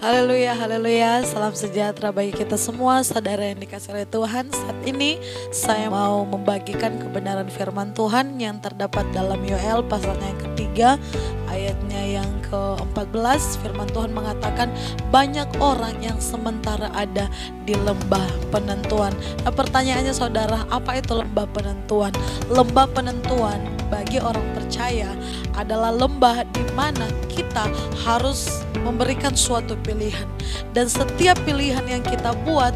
Haleluya, haleluya. Salam sejahtera bagi kita semua, saudara yang dikasihi oleh Tuhan. Saat ini saya mau membagikan kebenaran firman Tuhan yang terdapat dalam Yoel pasalnya yang ketiga, ayatnya yang ke-14. Firman Tuhan mengatakan banyak orang yang sementara ada di lembah penentuan. Nah, pertanyaannya saudara, apa itu lembah penentuan? Lembah penentuan bagi orang percaya adalah lembah di mana kita harus memberikan suatu pilihan, dan setiap pilihan yang kita buat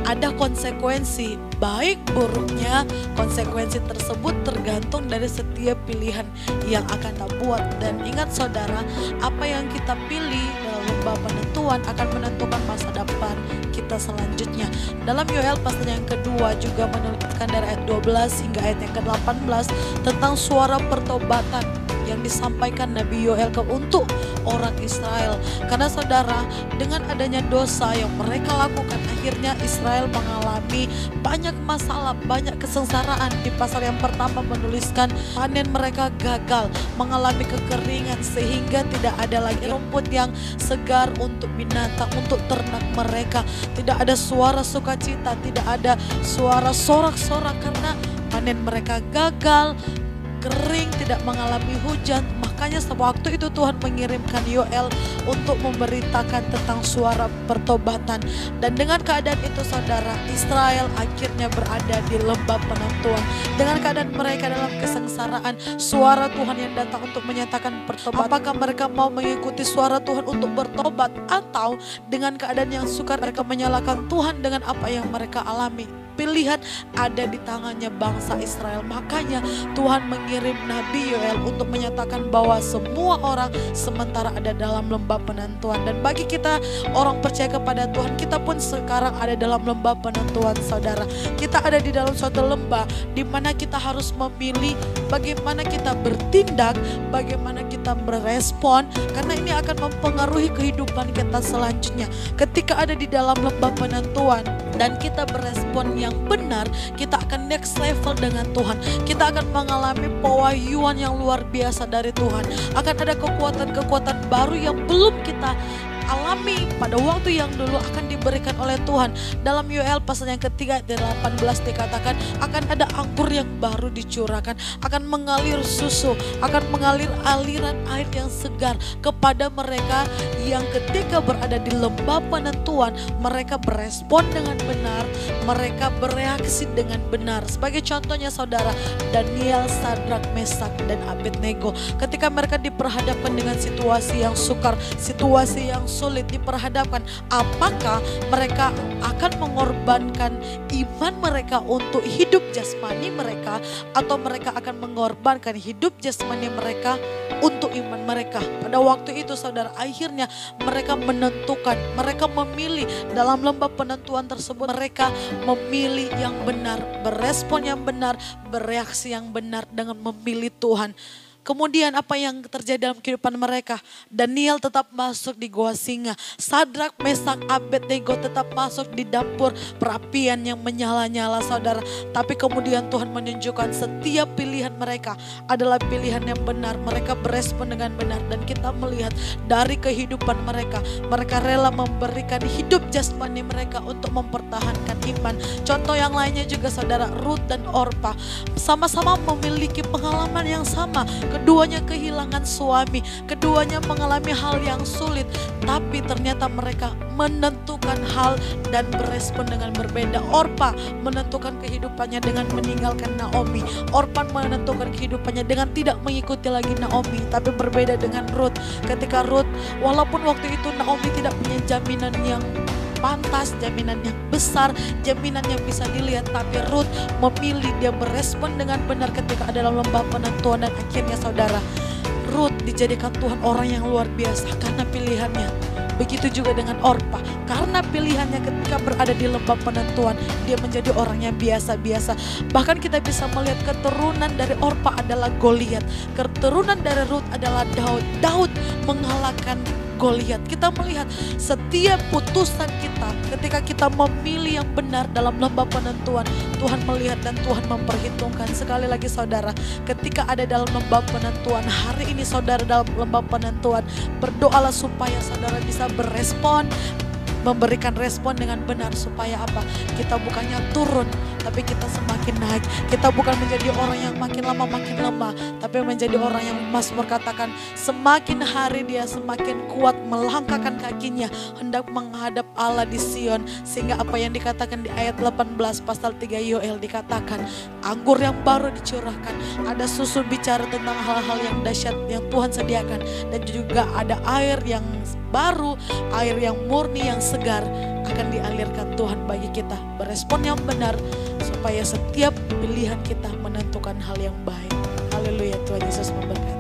ada konsekuensi. Baik buruknya konsekuensi tersebut tergantung dari setiap pilihan yang akan kita buat. Dan ingat saudara, apa yang kita pilih dalam lembah penentuan akan menentukan masa depan kita selanjutnya. Dalam Yoel pasal yang kedua juga menuliskan dari ayat 12 hingga ayat yang ke-18 tentang suara pertobatan yang disampaikan Nabi Yoel untuk orang Israel. Karena saudara, dengan adanya dosa yang mereka lakukan, akhirnya Israel mengalami banyak masalah, banyak kesengsaraan. Di pasal yang pertama menuliskan panen mereka gagal, mengalami kekeringan sehingga tidak ada lagi rumput yang segar untuk binatang, untuk ternak mereka. Tidak ada suara sukacita, tidak ada suara sorak-sorak karena panen mereka gagal, kering, tidak mengalami hujan. Makanya sewaktu itu Tuhan mengirimkan Yoel untuk memberitakan tentang suara pertobatan. Dan dengan keadaan itu saudara, Israel akhirnya berada di lembah penentuan. Dengan keadaan mereka dalam kesengsaraan, suara Tuhan yang datang untuk menyatakan pertobatan. Apakah mereka mau mengikuti suara Tuhan untuk bertobat, atau dengan keadaan yang sukar mereka menyalahkan Tuhan dengan apa yang mereka alami? Pilihan ada di tangannya bangsa Israel. Makanya Tuhan mengirim Nabi Yoel untuk menyatakan bahwa semua orang sementara ada dalam lembah penentuan. Dan bagi kita orang percaya kepada Tuhan, kita pun sekarang ada dalam lembah penentuan saudara. Kita ada di dalam suatu lembah di mana kita harus memilih bagaimana kita bertindak, bagaimana kita berespon, karena ini akan mempengaruhi kehidupan kita selanjutnya. Ketika ada di dalam lembah penentuan dan kita berespon yang benar, kita akan next level dengan Tuhan. Kita akan mengalami pewahyuan yang luar biasa dari Tuhan. Akan ada kekuatan-kekuatan baru yang belum kita alami pada waktu yang dulu akan diberikan oleh Tuhan. Dalam Yoel pasal yang ketiga ayat 18 dikatakan akan ada anggur yang baru dicurahkan, akan mengalir susu, akan mengalir aliran air yang segar kepada mereka yang ketika berada di lembah penentuan, mereka berespon dengan benar, mereka bereaksi dengan benar. Sebagai contohnya saudara, Daniel, Sadrak, Mesak, dan Abednego, ketika mereka diperhadapkan dengan situasi yang sukar, situasi yang sulit, diperhadapkan, apakah mereka akan mengorbankan iman mereka untuk hidup jasmani mereka, atau mereka akan mengorbankan hidup jasmani mereka untuk iman mereka? Pada waktu itu saudara, akhirnya mereka menentukan, mereka memilih dalam lembah penentuan tersebut, mereka memilih yang benar, berespon yang benar, bereaksi yang benar dengan memilih Tuhan. Kemudian apa yang terjadi dalam kehidupan mereka? Daniel tetap masuk di gua singa. Sadrak, Mesak, Abednego tetap masuk di dapur perapian yang menyala-nyala saudara. Tapi kemudian Tuhan menunjukkan setiap pilihan mereka adalah pilihan yang benar. Mereka berespon dengan benar, dan kita melihat dari kehidupan mereka, mereka rela memberikan hidup jasmani mereka untuk mempertahankan iman. Contoh yang lainnya juga saudara, Ruth dan Orpa sama-sama memiliki pengalaman yang sama. Keduanya kehilangan suami, keduanya mengalami hal yang sulit, tapi ternyata mereka menentukan hal dan berespon dengan berbeda. Orpa menentukan kehidupannya dengan meninggalkan Naomi. Orpa menentukan kehidupannya dengan tidak mengikuti lagi Naomi, tapi berbeda dengan Ruth. Ketika Ruth, walaupun waktu itu Naomi tidak punya jaminan yang pantas, jaminan yang besar, jaminan yang bisa dilihat, tapi Ruth memilih, dia berespon dengan benar ketika ada dalam lembah penentuan. Dan akhirnya saudara, Ruth dijadikan Tuhan orang yang luar biasa karena pilihannya. Begitu juga dengan Orpa, karena pilihannya ketika berada di lembah penentuan, dia menjadi orang yang biasa-biasa. Bahkan kita bisa melihat keturunan dari Orpa adalah Goliat, keturunan dari Ruth adalah Daud. Daud mengalahkan Goliat. Kita melihat setiap putusan kita ketika kita memilih yang benar dalam lembah penentuan, Tuhan melihat dan Tuhan memperhitungkan. Sekali lagi saudara, ketika ada dalam lembah penentuan, hari ini saudara dalam lembah penentuan, berdoalah supaya saudara bisa berespon, memberikan respon dengan benar. Supaya apa? Kita bukannya turun, tapi kita semakin naik. Kita bukan menjadi orang yang makin lama makin lemah, tapi menjadi orang yang Mazmur katakan semakin hari dia semakin kuat melangkahkan kakinya hendak menghadap Allah di Sion. Sehingga apa yang dikatakan di ayat 18 pasal 3 Yoel dikatakan, anggur yang baru dicurahkan, ada susu bicara tentang hal-hal yang dahsyat yang Tuhan sediakan, dan juga ada air yang baru, air yang murni, yang segar akan dialirkan Tuhan bagi kita. Berespon yang benar supaya setiap pilihan kita menentukan hal yang baik. Haleluya, Tuhan Yesus memberkati.